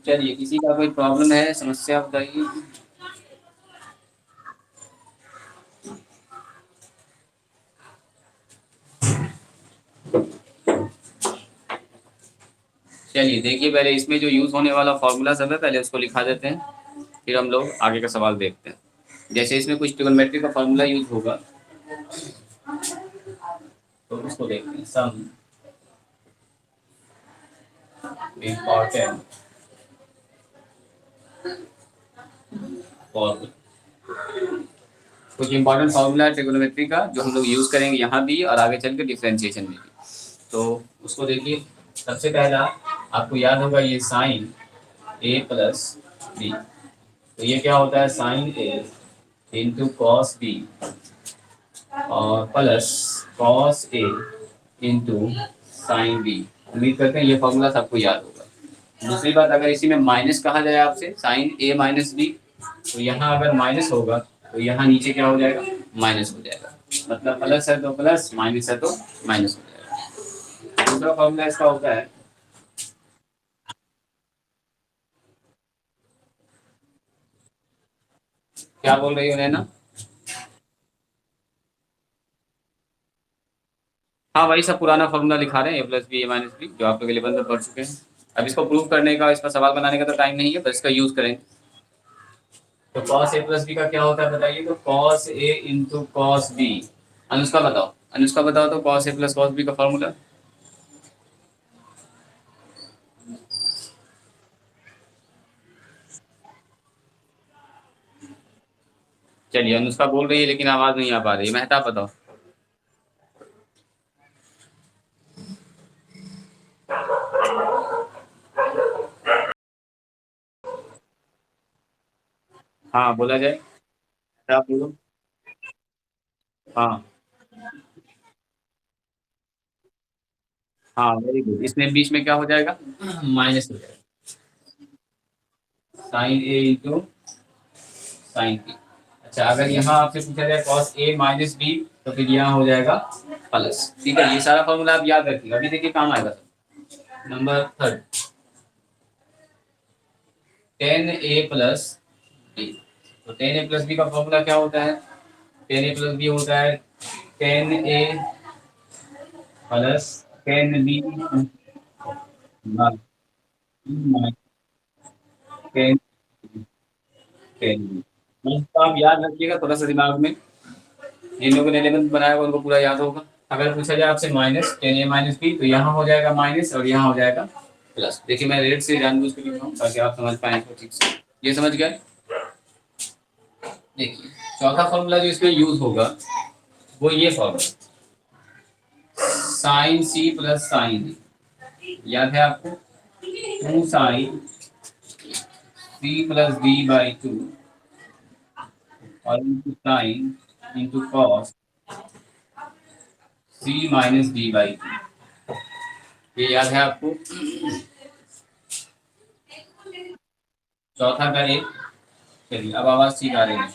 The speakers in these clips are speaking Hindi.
चलिए, किसी का कोई प्रॉब्लम है, समस्या बताइए। चलिए देखिए, पहले इसमें जो यूज होने वाला फॉर्मूला सब है पहले उसको लिखा देते हैं, फिर हम लोग आगे का सवाल देखते हैं। जैसे इसमें कुछ ट्रिग्नोमेट्री का फॉर्मूला यूज होगा तो उसको देखते हैं। सम इम्पॉर्टेंट फॉर्मूला, कुछ इंपॉर्टेंट फार्मूला है ट्रिग्नोमेट्री का जो हम लोग यूज करेंगे यहाँ भी और आगे चल के डिफ्रेंशिएशन में भी। तो उसको देखिए, सबसे पहला आपको याद होगा ये साइन ए प्लस बी, तो ये क्या होता है साइन ए इंटू कॉस बी और प्लस कॉस ए इंटू साइन बी। उम्मीद करते हैं ये फॉर्मूला सबको याद होगा। दूसरी बात, अगर इसी में माइनस कहा जाए आपसे साइन ए माइनस बी, तो यहाँ अगर माइनस होगा तो यहाँ नीचे क्या हो जाएगा, माइनस हो जाएगा। मतलब प्लस है तो प्लस, माइनस है तो माइनस हो जाएगा। दूसरा फॉर्मूला इसका होता है, क्या बोल रही हो नैना? हाँ, वही सब पुराना फॉर्मूला लिखा रहे हैं, ए प्लस बी ए माइनस बी, जो आप लोग 11 में पढ़ चुके हैं। अब इसको प्रूव करने का, इसका सवाल बनाने का तो टाइम नहीं है, बस इसका यूज करेंगे। तो कॉस ए प्लस बी का क्या होता है बताइए? तो cos A into cos B. Anushka बताओ, अनुष्का बताओ तो cos A plus cos B का फॉर्मूला। चलिए, अनुष्का बोल रही है लेकिन आवाज नहीं आ पा रही है। मेहता बताओ। हाँ, बोला जाए। मेहता बोलो। हाँ हाँ, वेरी गुड। इसमें बीच में क्या हो जाएगा, माइनस हो जाएगा, साइन ए इंटू साइन बी। अच्छा, अगर यहाँ आपसे पूछा जाए कॉस ए माइनस बी, तो फिर यहाँ हो जाएगा प्लस। ठीक है, ये सारा फॉर्मूला आप याद रखिए, अभी देखिए काम आएगा। Number third, ten A plus B. तो टेन ए प्लस बी का फॉर्मूला क्या होता है? टेन ए प्लस बी होता है ten A plus ten B ten ten B. तो आप याद रखिएगा थोड़ा सा दिमाग में, जिन लोगों ने 11 बनाया होगा उनको पूरा याद होगा। अगर पूछा जाए आपसे माइनस टेन ए माइनस बी, तो यहाँ हो जाएगा माइनस और यहाँ हो जाएगा प्लस। देखिए, मैं रेड से जानबूझ के लिख रहा हूँ ताकि आप समझ पाए इसको ठीक से। ये समझ गए? देखिए, चौथा फॉर्मूला जो इसमें यूज होगा वो ये formula, sine C plus sine, याद है आपको? Two sine C plus D by two और into sine into cos C minus D by two. ये याद है आपको? चौथा का एक, चलिए अब आवाज ठीक आ रही है।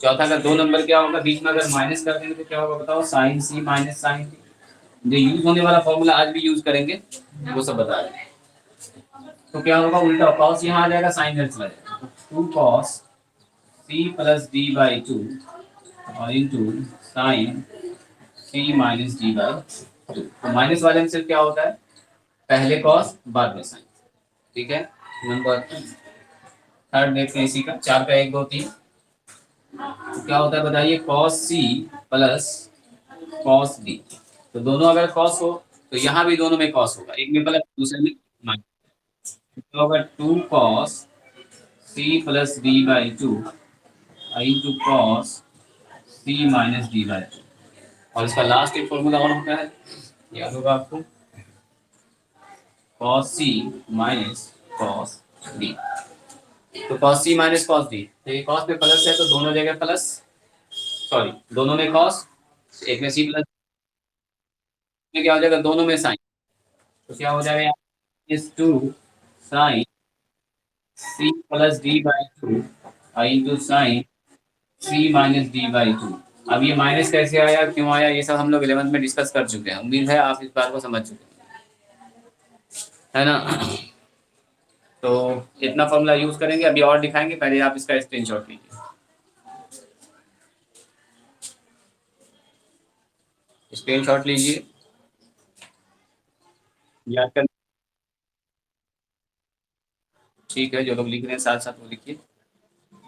चौथा का दो नंबर क्या होगा, बीच में अगर माइनस कर देंगे तो क्या होगा बताओ? Sign C minus sign D. जो यूज होने वाला फॉर्मूला आज भी यूज करेंगे वो सब बता रहे हैं। तो क्या होगा, उल्टा कॉस यहाँ आ जाएगा, साइन इधर चला जाएगा। Two cos C plus D by two और into sine C minus D by two. तो माइनस वाले में सिर्फ क्या होता है, पहले कॉस बाद में साइन। ठीक है, नंबर थर्ड देखते हैं इसी का, चार का एक दो तीन। तो क्या होता है बताइए, cos C plus cos D. तो दोनों अगर कॉस हो तो यहाँ भी दोनों में कॉस होगा, एक में प्लस दूसरे में माइनस। तो होगा two cos C plus D by two into cos C minus D by two. और इसका लास्ट एक फॉर्मूला और होता है, याद होगा आपको, cos C minus cos D. तो cos C minus cos D, तो ये कॉस में प्लस है तो दोनों जगह प्लस, सॉरी दोनों में कॉस, एक में सी प्लस में क्या हो जाएगा, दोनों में साइन। तो क्या हो जाएगा, इस two sine C plus D by two into sine C minus D by two. अब ये माइनस कैसे आया, क्यों आया, ये सब हम लोग 11th में डिस्कस कर चुके हैं। उम्मीद है आप इस बात को समझ चुके हैं, है ना? तो इतना फॉर्मूला यूज करेंगे, अभी और दिखाएंगे, पहले आप इसका स्क्रीनशॉट लीजिए। स्क्रीनशॉट लीजिए, याद कर। ठीक है, जो लोग लिख रहे हैं साथ साथ वो लिखिए,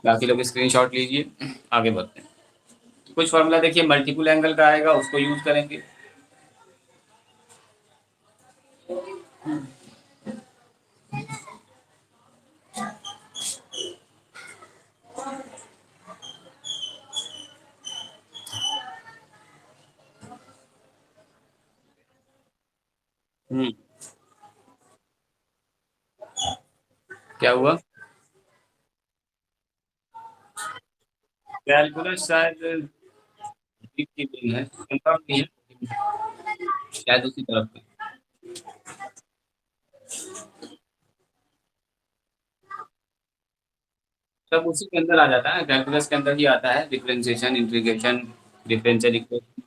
बाकी लोग स्क्रीनशॉट लीजिए, आगे बढ़ते हैं। कुछ फॉर्मूला देखिए मल्टीपल एंगल का आएगा, उसको यूज करेंगे। हम्म, क्या हुआ? कैलकुलस शायद ठीक की नहीं है, कंफर्म नहीं है, शायद उसी तरफ पे। सब उसी के अंदर आ जाता है, कैलकुलस के अंदर ही आता है, differentiation, integration, differential equation.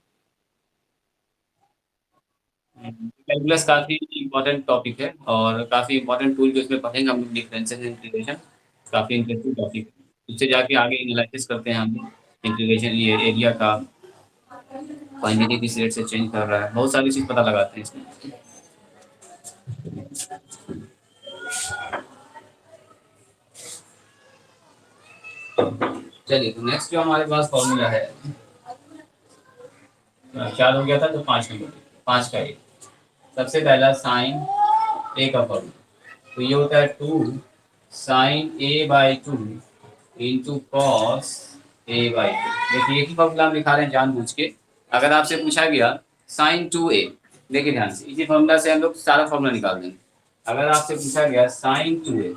Calculus काफी इंपॉर्टेंट टॉपिक है और काफी इंपॉर्टेंट टूल जो इसमें पढ़ेंगे हम लोग, डिफरेंशियल इंटीग्रेशन। काफी इंटरेस्टिंग टॉपिक है, उससे जाके आगे एनालिसिस करते हैं हम। इंटीग्रेशन ये एरिया का क्वांटिटी किस रेट से चेंज कर रहा है, बहुत सारी चीज पता लगाते हैं इसमें। चलिए, तो नेक्स्ट जो हमारे पास फॉर्मूला है, चार हो गया था तो पांच नंबर, पांच का एक। सबसे पहला साइन ए का फॉर्मूला, तो ये होता है 2 sin a/2 into cos a/2। देखिए एक ही फॉर्मूला हम लिखा रहे हैं जानबूझ के। अगर आपसे पूछा गया sin 2a, देखिए ध्यान से, इसी फॉर्मूला से हम लोग सारा फॉर्मूला निकाल देंगे। अगर आपसे पूछा गया sin 2a,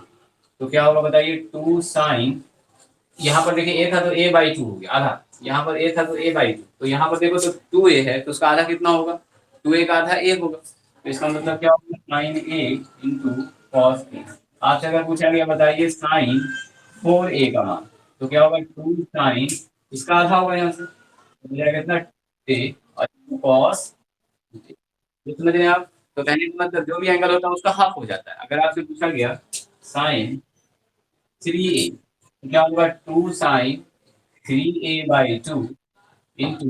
तो क्या होगा बताइए? 2 sin, यहाँ पर देखिए ए था तो a/2 हो गया आधा, यहाँ पर ए था तो a/2, तो यहाँ पर देखो तो 2a है तो उसका आधा कितना होगा? 2a का आधा 1 होगा, तो इसका मतलब क्या होगा? sin a into cos a। आपसे अगर पूछा गया बताइए sin 4a का मान, तो क्या होगा? 2 sin, इसका आधा होगा यहाँ से, तो हो जाएगा कितना? a और कॉस, ये समझ रहे हैं आप? तो कहने का मतलब जो भी एंगल होता है उसका हाफ हो जाता है। अगर आपसे पूछा गया sin 3a, तो क्या होगा? 2 sin 3a/2 into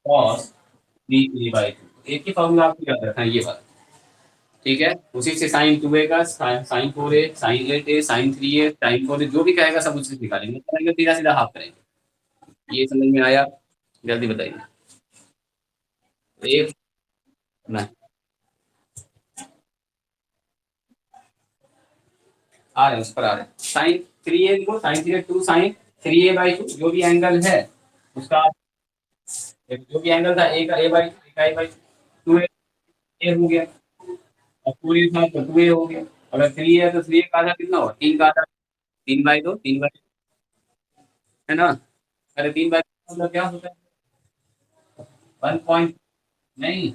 cos 3a/2। एक ही फॉर्मूला आपको याद रखना है, ये वाला। ठीक है, उसी से sin 2a का sin 4a, sin 8a, sin 3a, sin 4a, जो भी कहेगा सब उससे निकालेंगे, करेंगे सीधा सीधा हाफ करेंगे। ये समझ में आया? जल्दी बताइए। एक ना, आ रहे हैं उस पर आ रहे हैं। sin 3a को sin 3a, 2 sin 3a/2, जो भी एंगल है उसका, जो भी एंगल था ए का a/2, ए का a/2, 2a हो गया, और पूरी था तो 2a हो गया। अगर 3 है तो 3 का आधा कितना होगा? 3 का आधा 3/2, 3/2, है ना? अरे 3/2 मतलब क्या होता है? 1 पॉइंट, नहीं,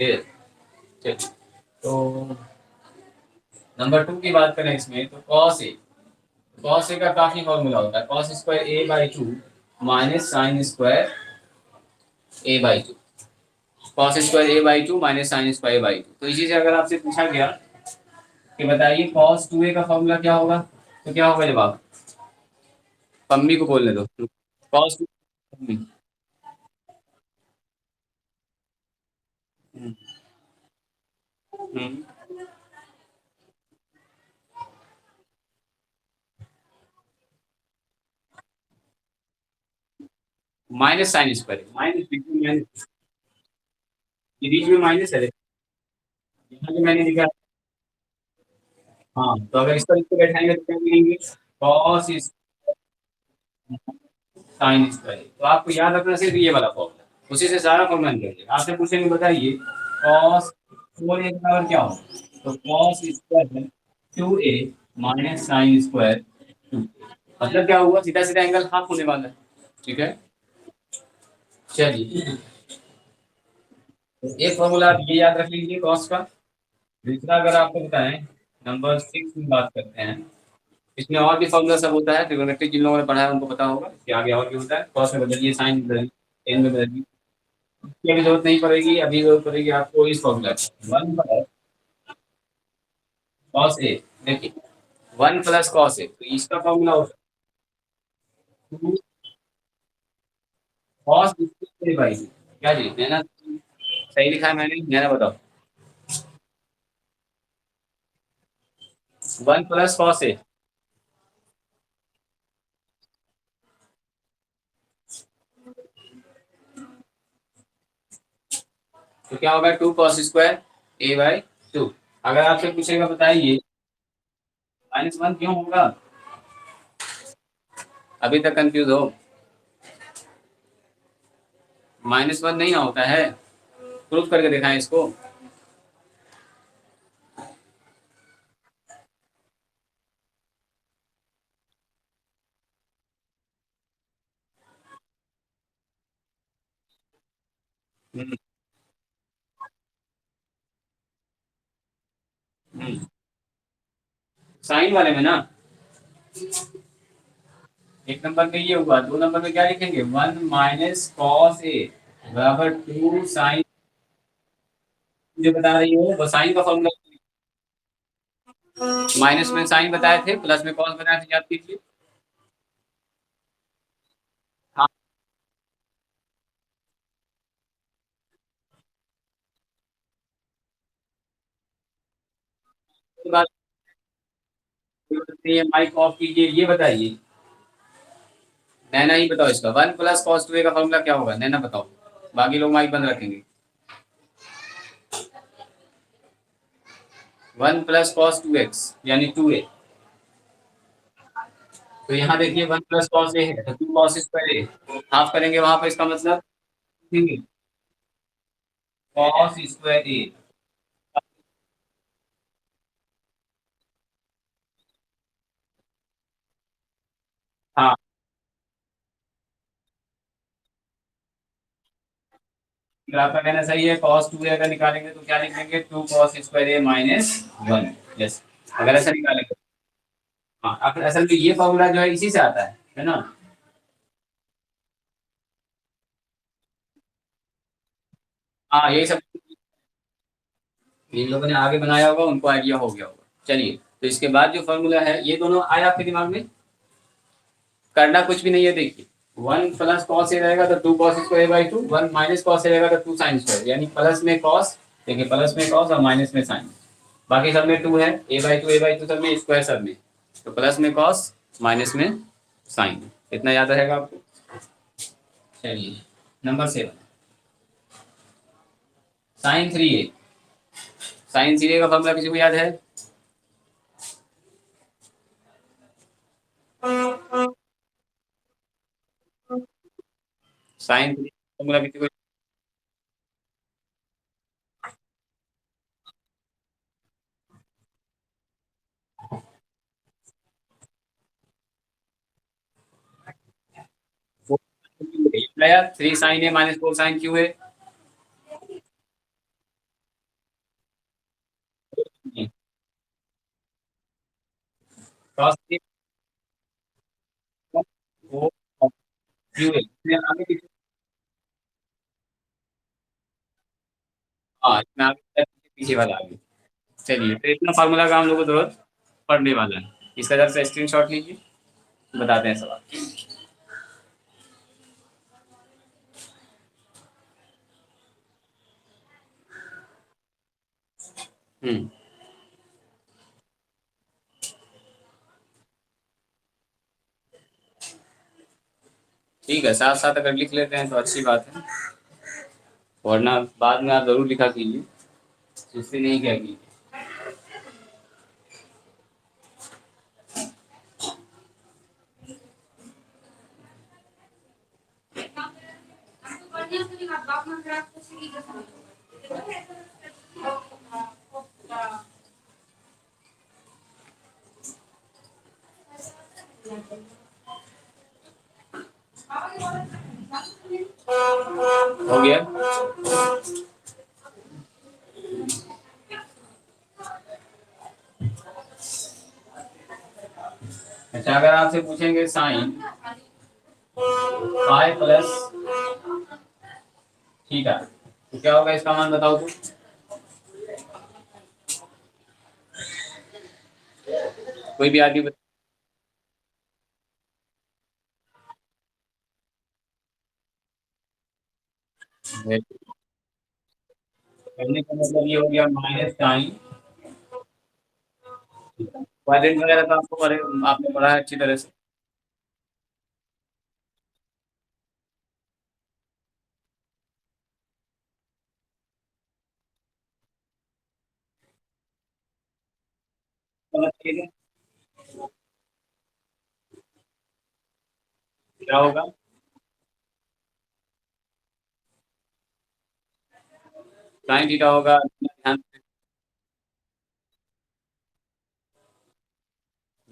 1.5। चलिए, तो नंबर 2 की बात करें इसमें, तो कॉस ए का काफी फॉर्मूला होता है, cos² a/2 - sin² a/2, cos² a/2 - sin² a/2। तो इसी से अगर आपसे पूछा गया कि बताइए cos 2a का फॉर्मूला क्या होगा, तो क्या होगा जवाब? पम्मी को बोलने दो। Cos -sin², minus minus, series में माइनस है, यहाँ पे मैंने लिखा। हाँ, तो अगर इस पर इसको बैठाएंगे तो क्या मिलेंगे? Cos sin²। तो आपको याद रखना सिर्फ ये वाला फॉर्मूला, उसी से सारा फॉर्मूला निकल। आपसे पूछेंगे बताइए cos 4a बराबर क्या होगा, तो cos²2a - sin²2, मतलब क्या हुआ? सीधा सीधा एंगल हाफ होने वाला है। ठीक है, चलिए, तो एक फॉर्मूला आप ये याद रख लीजिए कॉस का। दूसरा अगर आपको बताएं, नंबर 6 की बात करते हैं। इसमें और भी फॉर्मूला सब होता है, ट्रिग्नोमेट्री जिन लोगों ने पढ़ा है उनको पता होगा, इसके आगे और भी होता है। कॉस में बदलिए, साइन में बदलिए, टेन में बदलिए, इसकी अभी जरूरत नहीं पड़ेगी। अभी जरूरत पड़ेगी आपको इस फॉर्मूला की, 1/cos a। देखिए वन प्लस कॉस ए, तो इसका फॉर्मूला होता है two cos square A by two. क्या जी नैना, सही लिखा है मैंने? नैना बताओ। वन प्लस कॉस ए, तो क्या होगा two cos square A by two. अगर आपसे पूछेगा बताइए माइनस वन क्यों होगा, अभी तक कंफ्यूज हो? माइनस वन नहीं ना होता है, प्रूफ करके दिखाएं इसको। साइन वाले में ना, एक नंबर में ये हुआ, दो नंबर में क्या लिखेंगे, वन माइनस कॉस ए बराबर टू साइन, जो बता रही हो वो साइन का फॉर्मूला। माइनस में साइन बताए थे, प्लस में कॉस बताए थे, याद कीजिए। हाँ, उसके बाद माइक ऑफ कीजिए, ये बताइए। नैना ही बताओ इसका, वन प्लस कॉस टू ए का फॉर्मूला क्या होगा, नैना बताओ, बाकी लोग माइक बंद रखेंगे। One plus cos two x यानी टू ए, तो यहाँ देखिए वन प्लस कॉस ए है तो two cos square A, half करेंगे वहां पर, इसका मतलब कॉस स्क्वायर ए। हाँ, फिर आपका कहना सही है, cos 2a अगर निकालेंगे तो क्या लिखेंगे, two cos square A minus one. Yes, अगर ऐसा निकालेंगे। हाँ, असल में ये फॉर्मूला जो है इसी से आता है ना। हाँ, यही सब जिन लोगों ने आगे बनाया होगा उनको आइडिया हो गया होगा। चलिए, तो इसके बाद जो फॉर्मूला है, ये दोनों आए आपके दिमाग में, करना कुछ भी नहीं है, देखिए। वन प्लस कॉस ए रहेगा तो two cos square by two, one minus cos A रहेगा तो टू साइन स्क्वायर, यानी प्लस में कॉस, देखिए प्लस में कॉस और माइनस में साइन, बाकी सब में टू है, ए बाई टू सब में, स्क्वायर सब में, तो प्लस में कॉस माइनस में साइन, इतना याद रहेगा आपको। चलिए, नंबर 7, साइन थ्री ए। साइन थ्री ए का फॉर्मूला किसी को याद है? साइन थ्री फॉर्मूला किसी को, थ्री साइन ए माइनस फोर साइन क्यू है। cos थ्री वो क्यू है, इसमें आगे पीछे, हाँ इसमें आगे पीछे वाला आगे। चलिए, तो इतना फार्मूला का हम लोग को जरूरत पड़ने वाला है, इसका जरा सा स्क्रीनशॉट लीजिए, बताते हैं सवाल। हम्म, ठीक है, साथ साथ अगर लिख लेते हैं तो अच्छी बात है, वरना बाद में आप जरूर लिखा कीजिए, उससे नहीं क्या कीजिए। हो गया। अच्छा, अगर आपसे पूछेंगे साइन फाइव प्लस थीटा, तो क्या होगा इसका मान बताओ तो। कोई भी आदमी करने का मतलब ये हो गया माइनस साइन। क्वाड्रेंट वगैरह तो आपको आपने पढ़ा है अच्छी तरह से। समझ गए? क्या होगा? साइन थीटा होगा, ध्यान।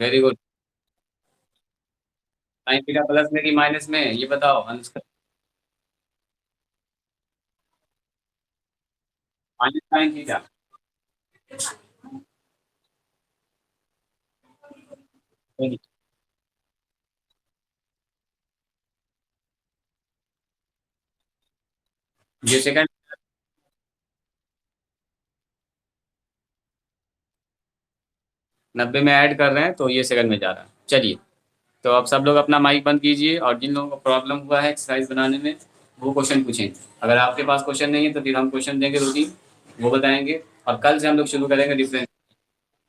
Very good. Sine theta plus में कि माइनस में, ये बताओ आंसर। Minus sine theta. ये सेकंड। 90 में ऐड कर रहे हैं तो ये सेकंड में जा रहा है। चलिए, तो अब सब लोग अपना माइक बंद कीजिए, और जिन लोगों को प्रॉब्लम हुआ है एक्सरसाइज बनाने में वो क्वेश्चन पूछें। अगर आपके पास क्वेश्चन नहीं है तो फिर हम क्वेश्चन देंगे, रूटीन वो बताएंगे। और कल से हम लोग शुरू करेंगे डिफरेंस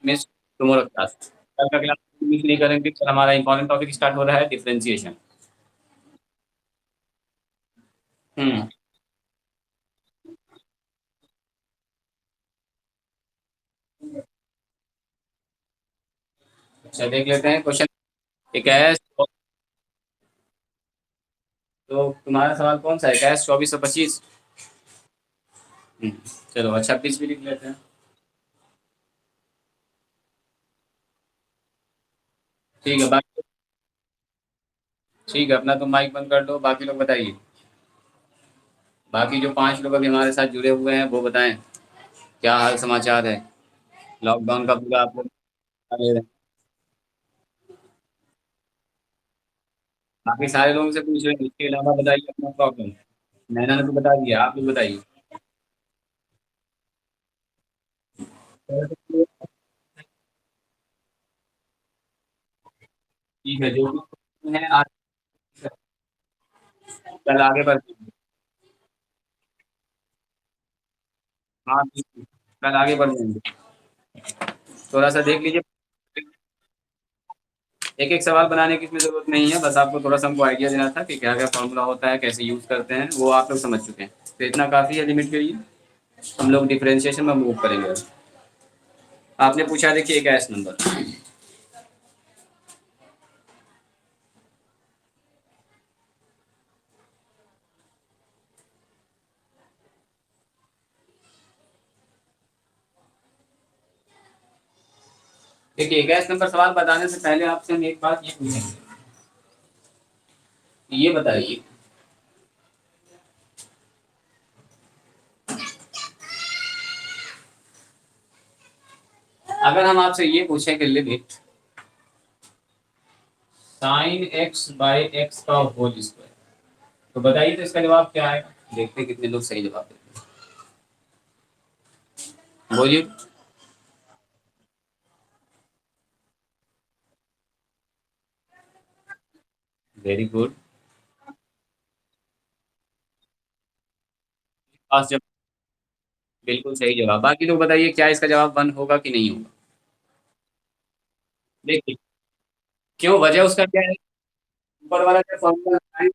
मिस टुमारो क्लास। कल का क्लास मिस नहीं करेंगे। कल हमारा इंपॉर्टेंट टॉपिक स्टार्ट हो रहा है, डिफरेंशिएशन। हम्म। अच्छा, देख लेते हैं क्वेश्चन। एक है तो तुम्हारा सवाल कौन सा है? 2425। हम्म, चलो अच्छा 26 भी लिख लेते हैं। ठीक है, बाकी ठीक है, अपना तुम माइक बंद कर दो, बाकी लोग बताइए। बाकी जो 5 लोग अभी हमारे साथ जुड़े हुए हैं वो बताएं, क्या हाल समाचार है। लॉकडाउन का पूरा आप लोग बता ले रहे हैं। बाकी सारे लोगों से पूछ रहे हैं, इसके अलावा बताइए अपना प्रॉब्लम। नैना ने तो बता दिया, आप लोग बताइए। ठीक है, जो भी है आज कल आगे बढ़ते हैं। हाँ ठीक है, कल आगे बढ़ जाएंगे। थोड़ा सा देख लीजिए। एक एक सवाल बनाने की इसमें जरूरत नहीं है, बस आपको थोड़ा सा हमको आइडिया देना था कि क्या क्या फॉर्मूला होता है, कैसे यूज करते हैं, वो आप लोग समझ चुके हैं। तो इतना काफी है लिमिट के लिए। हम लोग डिफरेंशिएशन में मूव करेंगे। आपने पूछा, देखिए एक एस नंबर। देखिए, गैस नंबर सवाल बताने से पहले आपसे हम एक बात ये पूछेंगे। ये बताइए, अगर हम आपसे ये पूछें कि limit sign x by x का होल स्क्वायर, तो बताइए तो इसका जवाब क्या आएगा। देखते हैं कितने लोग सही जवाब देते हैं, बोलिए। Very good. पास जब बिल्कुल सही जवाब। बाकी लोग बताइए, क्या इसका जवाब वन होगा कि नहीं होगा। देखिए, क्यों, वजह उसका क्या है। ऊपर वाला जब फॉर्मूला,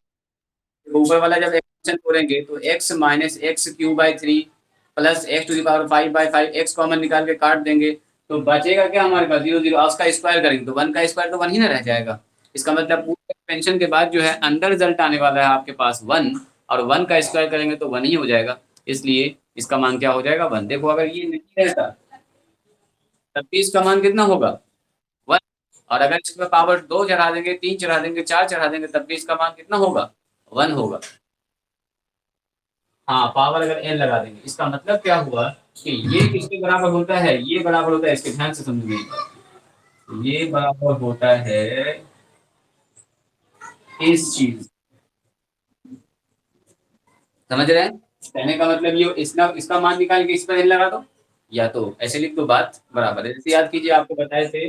ऊपर वाला जब एक्सपेंशन करेंगे तो x minus x q by three plus x two the power 5/5, x common निकाल के काट देंगे। तो बचेगा क्या हमारे पास, 0 0। उसका स्क्वायर करेंगे तो वन का स्क्वायर तो वन ही ना रह जाएगा। इसका मतलब पूरे एक्सपेंशन के बाद जो है अंदर रिजल्ट आने वाला है आपके पास वन, और वन का स्क्वायर करेंगे तो वन ही हो जाएगा। इसलिए इसका मान क्या हो जाएगा, वन। देखो, अगर ये नहीं रहता तब भी इसका मान कितना होगा, वन। और अगर इसमें पावर दो चढ़ा देंगे, तीन चढ़ा देंगे, चार चढ़ा देंगे, तब भी इसका मान कितना होगा, वन होगा। हाँ, पावर अगर एन लगा देंगे, इसका मतलब क्या हुआ कि ये किसके बराबर होता है, ये बराबर होता है, इसके ध्यान से समझिए, ये बराबर होता है इस चीज। समझ रहे हैं? कहने का मतलब ये, इसका इसका मान निकाल के इस पर एन लगा दो, या तो ऐसे लिख दो, बात बराबर है। जैसे याद कीजिए, आपको बताए थे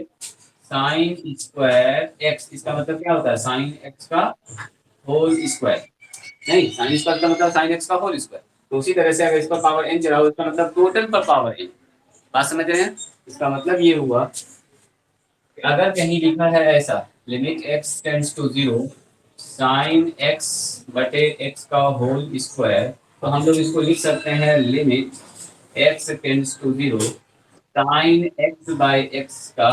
साइन स्क्वायर एक्स, इसका मतलब क्या होता है, साइन एक्स का होल स्क्वायर। नहीं, साइन स्क्वायर का मतलब साइन एक्स का होल स्क्वायर। तो उसी तरह से अगर इस पर पावर एन चढ़ाओ, इसका मतलब टोटल पर पावर एन। बात समझ रहे हैं? इसका मतलब ये हुआ कि अगर कहीं लिखा है ऐसा, limit x tends to zero sine x बटे एक्स का होल स्क्वायर, तो हम लोग इसको लिख सकते हैं limit x tends to zero sine x by x का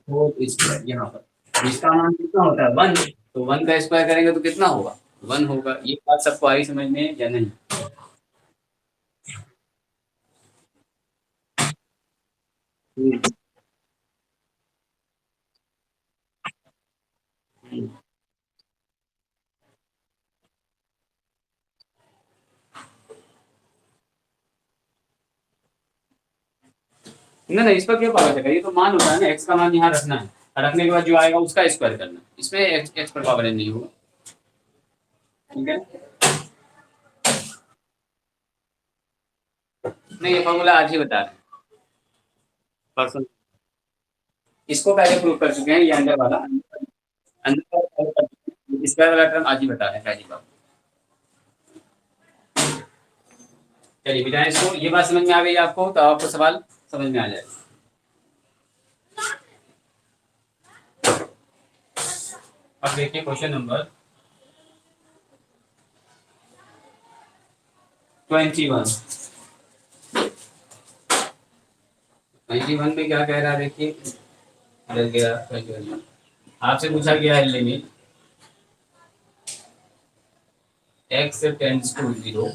होल स्क्वायर। यहाँ पर इसका मान कितना होता है, वन। तो वन का स्क्वायर करेंगे तो कितना होगा, वन होगा। ये बात सबको आई समझ में या नहीं? हम्म, हम्म। नहीं नहीं, इस पर क्यों पावर चेकर, ये तो मान होता है ना, एक्स का मान यहाँ रखना है, रखने के बाद जो आएगा उसका स्क्वायर करना है। इसमें एक्स एक्स पर पावर नहीं होगा। ठीक है। नहीं, ये फॉर्मूला आज ही बता रहे हैं, परसों। इसको पहले प्रूव कर चुके हैं, ये अंदर वाला, अंदर वाला पहले कर चुके हैं। स्क्वायर वाला टर्म आज ही बता रहे हैं पहली बार। चलिए बिठाएं इसको। ये बात समझ में आ गई आपको, तो आपको सवाल समझ में आ जाएगा। अब देखिए क्वेश्चन नंबर 21। 21 में क्या कह रहा है देखिए, इधर गया 21 में। आपसे पूछा गया है limit x tends to zero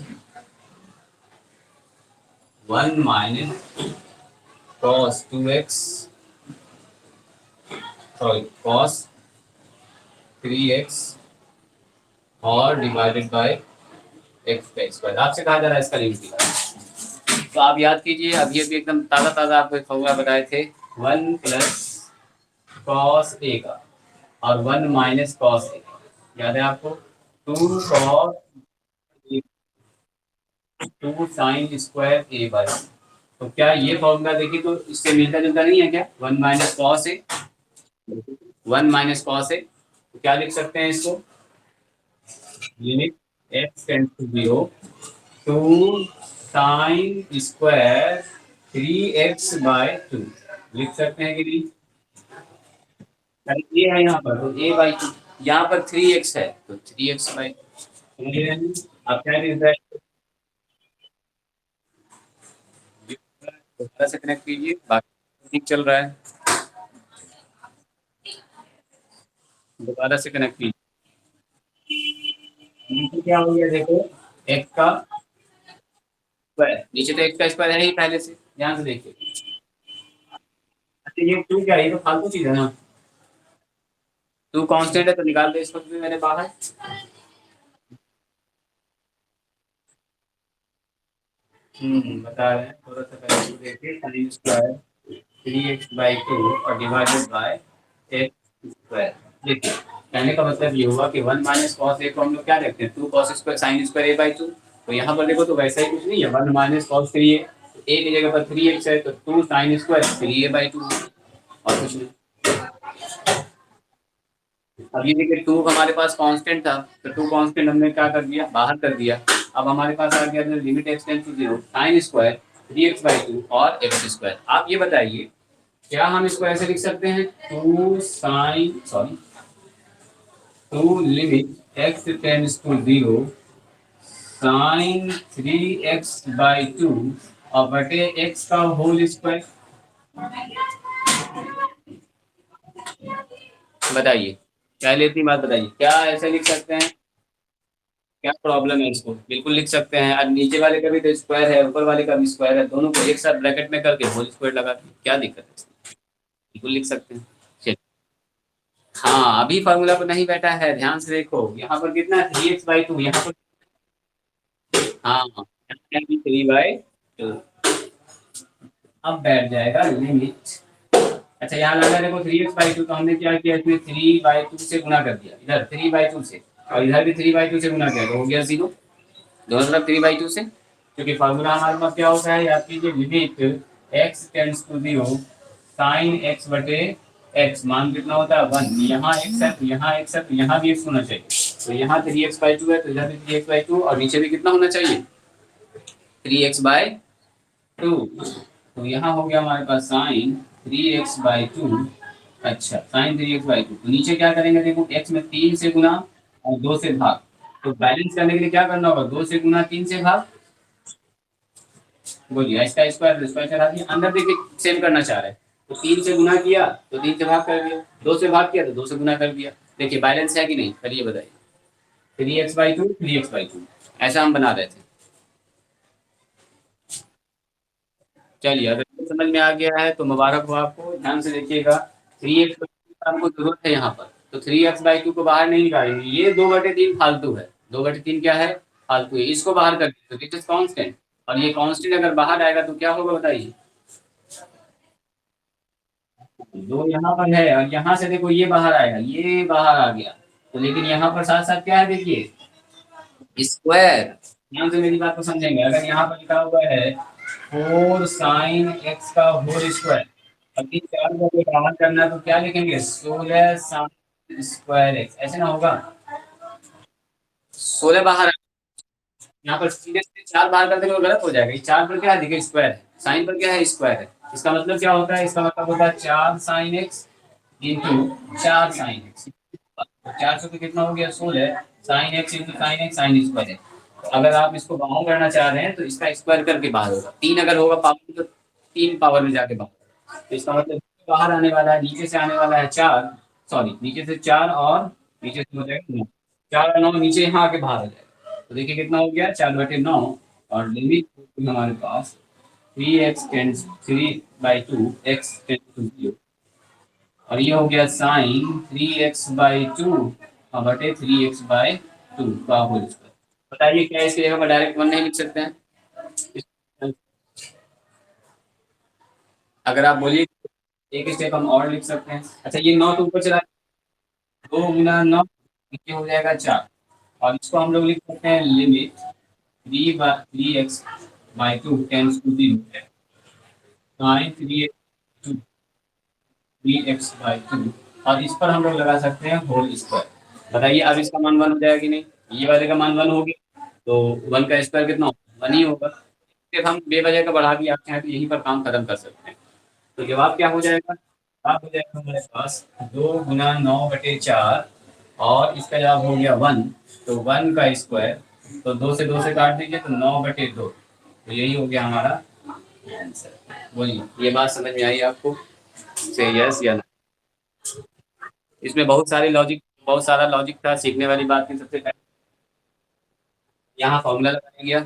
one minus cos two x, sorry cos three x और डिवाइडेड बाय एक्स का स्क्वायर। आपसे कहा जा रहा है इसका लिमिट निकालना। तो आप याद कीजिए, अभी अभी एकदम ताज़ा ताज़ा आपको एक फॉर्मूला बताए थे, वन प्लस कॉस ए का और वन माइनस कॉस ए का, याद है आपको? Two cos two sine square A by. तो क्या ये फॉर्मूला देखिए तो इससे मिलता जुलता नहीं है क्या, one minus cos A, one minus cos A. तो क्या लिख सकते हैं इसको, limit x tends to zero two sine square three x by two, लिख सकते हैं कि नहीं? ए है यहाँ पर, तो ए बाई टू, यहाँ पर थ्री एक्स है तो थ्री एक्स बाई। समझ रहे हैं? आप क्या लिख रहे हैं, दोबारा से कनेक्ट कीजिए, बाकी ठीक चल रहा है, दोबारा से कनेक्ट कीजिए। नीचे क्या हो गया देखो, एक्स का स्क्वायर, नीचे तो एक्स का स्क्वायर है ही पहले से, ध्यान से देखिए। अच्छा ये टू क्या है, ये तो फालतू चीज है ना, टू कांस्टेंट है तो निकाल दो इसको भी मैंने बाहर। बता रहे हैं, थोड़ा सा पहले तो देखिए, sign square three x by two और डिवाइडेड बाय एक्स स्क्वायर। देखिए कहने का मतलब ये हुआ कि वन माइनस कॉस ए को हम लोग क्या देखते हैं, two cos square sine square A by two. तो यहाँ पर देखो तो वैसा ही कुछ नहीं है, one minus cos three A, A की जगह पर थ्री एक्स है तो two sine square three A by two, और कुछ नहीं। अब ये देखिए टू हमारे पास कांस्टेंट था, तो टू कांस्टेंट हमने क्या कर दिया, बाहर कर दिया। अब हमारे पास आ गया limit x tends to zero sine square three x by two और एक्स स्क्वायर। आप ये बताइए, क्या हम इसको ऐसे लिख सकते हैं, two sine sorry two limit x tends to zero sine three x by two और बटे एक्स का होल स्क्वायर। बताइए, क्या लेती बात बताइए, क्या ऐसे लिख सकते हैं? क्या प्रॉब्लम है, इसको बिल्कुल लिख सकते हैं। अब नीचे वाले का भी तो स्क्वायर है, ऊपर वाले का भी स्क्वायर है, दोनों को एक साथ ब्रैकेट में करके होल स्क्वायर लगा के क्या दिक्कत है इसमें? बिल्कुल लिख सकते हैं। चलिए, हाँ अभी फार्मूला पर नहीं बैठा है, ध्यान से देखो, यहाँ पर कितना है, थ्री एक्स बाई टू, यहाँ पर हाँ थ्री बाई टू। अब बैठ जाएगा लिमिट, अच्छा यहाँ लगा देखो थ्री एक्स बाई टू, तो हमने क्या किया, इसमें थ्री बाई टू से गुना कर दिया, इधर थ्री बाई टू से और इधर भी थ्री बाई टू से गुना किया, तो हो गया जीरो, दोनों तरफ थ्री बाई टू से। क्योंकि फार्मूला हमारे पास क्या होता है, याद कीजिए, limit x tends to zero sine x बटे एक्स मान कितना होता है 1, यहाँ एक्स है तो यहाँ एक्स है तो यहाँ भी एक्स होना चाहिए, तो यहाँ 3x/2 है तो इधर भी 3x/2 और नीचे भी कितना होना चाहिए 3x/2। तो यहाँ हो गया हमारे पास साइन 3x/2। अच्छा साइन 3x/2, तो नीचे क्या करेंगे देखो x में 3 से गुना और 2 से भाग, तो बैलेंस करने के लिए क्या करना होगा 2 से गुना 3 से भाग, बोलिए इसका स्क्वायर स्क्वायर चला दिया, अंदर देखिए सेम करना चाह रहे हैं, तो 3 से गुना किया तो 3 से भाग कर दिया, 2 से भाग किया तो 2 से गुना कर दिया, देखिए बैलेंस है कि नहीं, चलिए बताइए 3x/2 3x/2 ऐसा हम बना रहे थे। चलिए अगर ये समझ में आ गया है तो मुबारक हो आपको, ध्यान से देखिएगा 3x आपको जरूरत है यहाँ पर, तो 3x/2 को बाहर नहीं निकालेंगे, ये 2/3 फालतू है, 2/3 क्या है फालतू है, इसको बाहर कर दीजिए तो इट इज कांस्टेंट, और ये कांस्टेंट अगर बाहर आएगा तो क्या होगा बताइए, दो यहाँ पर है और यहाँ से देखो ये बाहर आएगा, ये बाहर आ गया, तो लेकिन यहाँ पर साथ साथ क्या है देखिए स्क्वायर, ध्यान से मेरी बात को समझेंगे, अगर यहाँ पर लिखा हुआ है 4 sin x का होल स्क्वायर, अभी चार को बाहर करना है तो क्या लिखेंगे 16 sin² x, ऐसे ना होगा 16 बाहर, यहाँ पर सीधे सीधे 4 बाहर कर देंगे तो गलत हो जाएगा, ये 4 पर क्या है देखिए स्क्वायर है, साइन पर क्या है स्क्वायर है, इसका मतलब क्या होता है, इसका मतलब होता है 4 sin x into 4 sin x, 400 तो कितना हो गया 16 sin x into sin x sine square है, तो अगर आप इसको बाहर करना चाह रहे हैं तो इसका स्क्वायर करके बाहर होगा, 3 अगर होगा पावर तो 3 पावर में जाके बाहर, तो इसका मतलब बाहर आने वाला है, नीचे से आने वाला है 4, सॉरी नीचे से 4 और नीचे से हो जाएगा 9, 4 और 9 नीचे यहाँ आके बाहर आ जाएगा, तो देखिए कितना हो गया 4/9, और लिमिट हमारे पास 3x/2 और ये हो गया साइन 3x/2/3x/2 का होल स्क्वायर, बताइए क्या इसकी जगह पर डायरेक्ट 1 नहीं लिख सकते हैं, अगर आप बोलिए एक स्टेप हम और लिख सकते हैं, अच्छा ये 9 तो ऊपर चला, 2 × 9 नीचे हो जाएगा 4, और इसको हम लोग लिख सकते हैं limit 3x/2 tends to 0 sign 3x/2, और इस पर हम लोग लगा सकते हैं होल स्क्वायर, बताइए अब इसका मान 1 हो जाएगा कि नहीं, ये वाले का मान 1 हो गया तो 1 का स्क्वायर कितना होगा 1 ही होगा, फिर हम बेवजह का बढ़ा भी आते हैं तो यहीं पर काम खत्म कर सकते हैं, तो जवाब क्या हो जाएगा, जवाब हो जाएगा हमारे पास 2 × 9/4, और इसका जवाब हो गया 1, तो 1 का स्क्वायर, तो 2 से 2 से काट दीजिए तो 9/2, तो यही हो गया हमारा आंसर, बोलिए ये बात समझ में आई आपको, से यस या नो, इसमें बहुत सारा लॉजिक था, सीखने वाली बात थी, सबसे पहले यहाँ फॉर्मूला लगाया गया,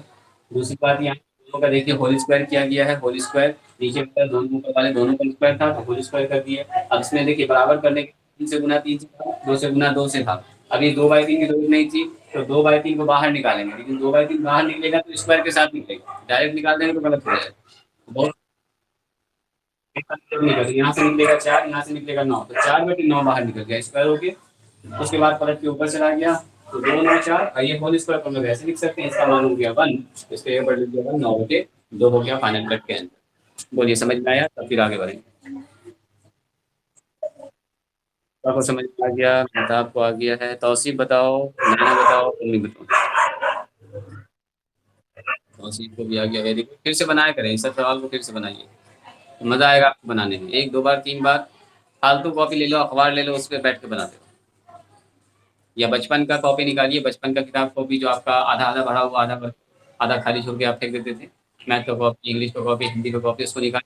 दूसरी बात यहाँ दोनों का देखिए होल स्क्वायर किया गया है, होल स्क्वायर नीचे ऊपर दोनों ऊपर वाले दोनों का स्क्वायर था तो होल स्क्वायर कर दिए, अब इसमें देखिए बराबर करने के 3 से गुना 3 से था, 2 से गुना 2 से था, अभी 2/3 की जरूरत नहीं थी तो 2/3 को बाहर निकालेंगे, लेकिन 2/3 बाहर निकलेगा तो स्क्वायर के साथ निकलेगा, डायरेक्ट निकाल देंगे तो गलत हो जाएगा, बहुत निकल, यहाँ से निकलेगा 4, यहाँ से निकलेगा 9, तो 4/9 बाहर निकल गया स्क्वायर हो गया, उसके बाद पलट के ऊपर चला गया तो 2 × 9 = 4, और ये होल स्क्वायर को हम लोग ऐसे लिख सकते हैं, इसका मान हो गया 1, इसके ऊपर लिख दिया 9/2 हो गया फाइनल कट के आंसर, बोलिए समझ में आया, तब फिर आगे बढ़ेंगे, आपको समझ में आ गया, मेहताब को आ गया है, तौसीफ बताओ, नैना बताओ, उम्मी बताओ, तौसीफ को भी आ गया, वेरी गुड, फिर से बनाया करें इस सवाल को, फिर से बनाइए तो मजा आएगा आपको बनाने में, 1 2 बार 3 बार फालतू कॉपी ले लो, अखबार ले लो, उस पर बैठ के बनाते हो, या बचपन का कॉपी निकालिए, बचपन का किताब कॉपी जो आपका आधा आधा भरा हुआ, आधा खाली छोड़ के आप फेंक देते थे, मैथ का कॉपी, इंग्लिश का कॉपी, हिंदी का कॉपी, उसको निकाल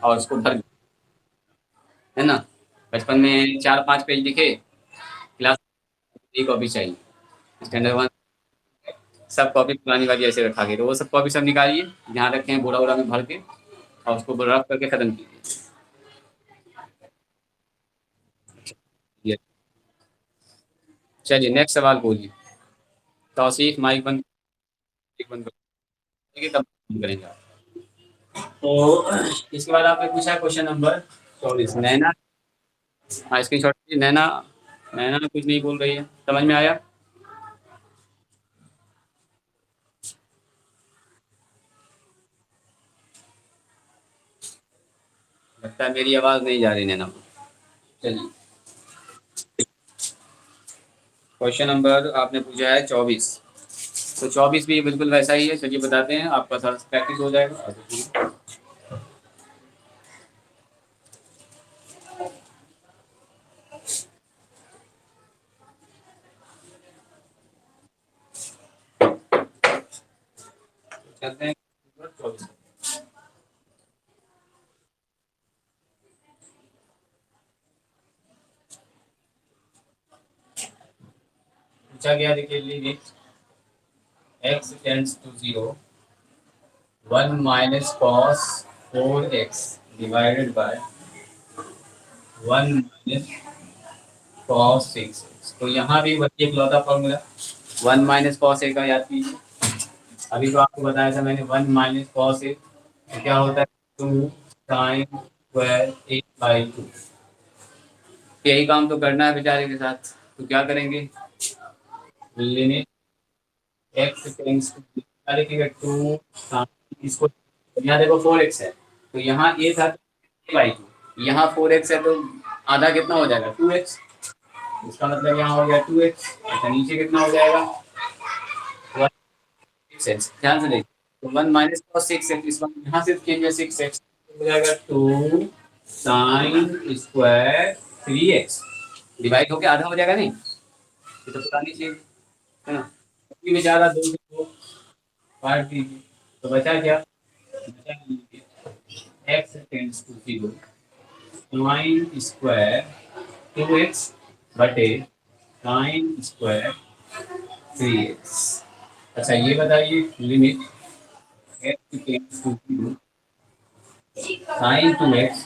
और उसको भर, है ना, बचपन में 4 5 पेज लिखे, क्लास की कॉपी चाहिए, स्टैंडर्ड 1 सब कॉपी पुरानी वाली ऐसे रखा गया, तो वो सब कॉपी सब निकालिए, जहाँ रखे हैं बोरा वोरा में भर के, और उसको रफ करके खत्म कीजिए। चलिए नेक्स्ट सवाल बोलिए, तौसीफ माइक बंद, माइक बंद करेंगे तब बंद करेंगे आप। तो इसके बाद आपने पूछा क्वेश्चन नंबर 24, नैना, हाँ स्क्रीन शॉट, नैना, नैना कुछ नहीं बोल रही है, समझ में आया, लगता है मेरी आवाज़ नहीं जा रही नैना को, चलिए क्वेश्चन नंबर आपने पूछा है 24। तो 24 भी बिल्कुल वैसा ही है। चलिए बताते हैं, आपका सारा प्रैक्टिस हो जाएगा। चलते हैं 24। पूछा गया, देखिए limit x tends to 0 1 minus cos 4x divided by 1 minus cos 6x। तो यहाँ भी वही एक लौता फॉर्मूला 1 माइनस कॉस ए का याद कीजिए। अभी तो आपको बताया था मैंने 1 माइनस कॉस ए तो क्या होता है 2 साइन स्क्वायर ए बाई 2। यही काम तो करना है बेचारे के साथ। तो क्या करेंगे, लिमिट एक्स टेंड्स टू क्या लिखेगा 2 साइन, इसको यहाँ देखो 4x है तो यहाँ ए था बाई 2, यहाँ 4x है तो आधा कितना हो जाएगा 2x। इसका मतलब यहाँ हो गया 2x। अच्छा नीचे कितना हो जाएगा 1x। ध्यान से देखिए तो 1 माइनस कॉस 6x, इस बार यहाँ से चेंज है 6x हो जाएगा 2 साइन स्क्वायर 3x डिवाइड होके आधा हो जाएगा। नहीं ये तो पुरानी चीज है ना, इसकी में ज्यादा 2 से 2 काट दीजिए तो बचा क्या, बचा x tends to 0 sine square 2x बटे साइन स्क्वायर 3x। अच्छा ये बताइए limit x tends to 0 sine 2x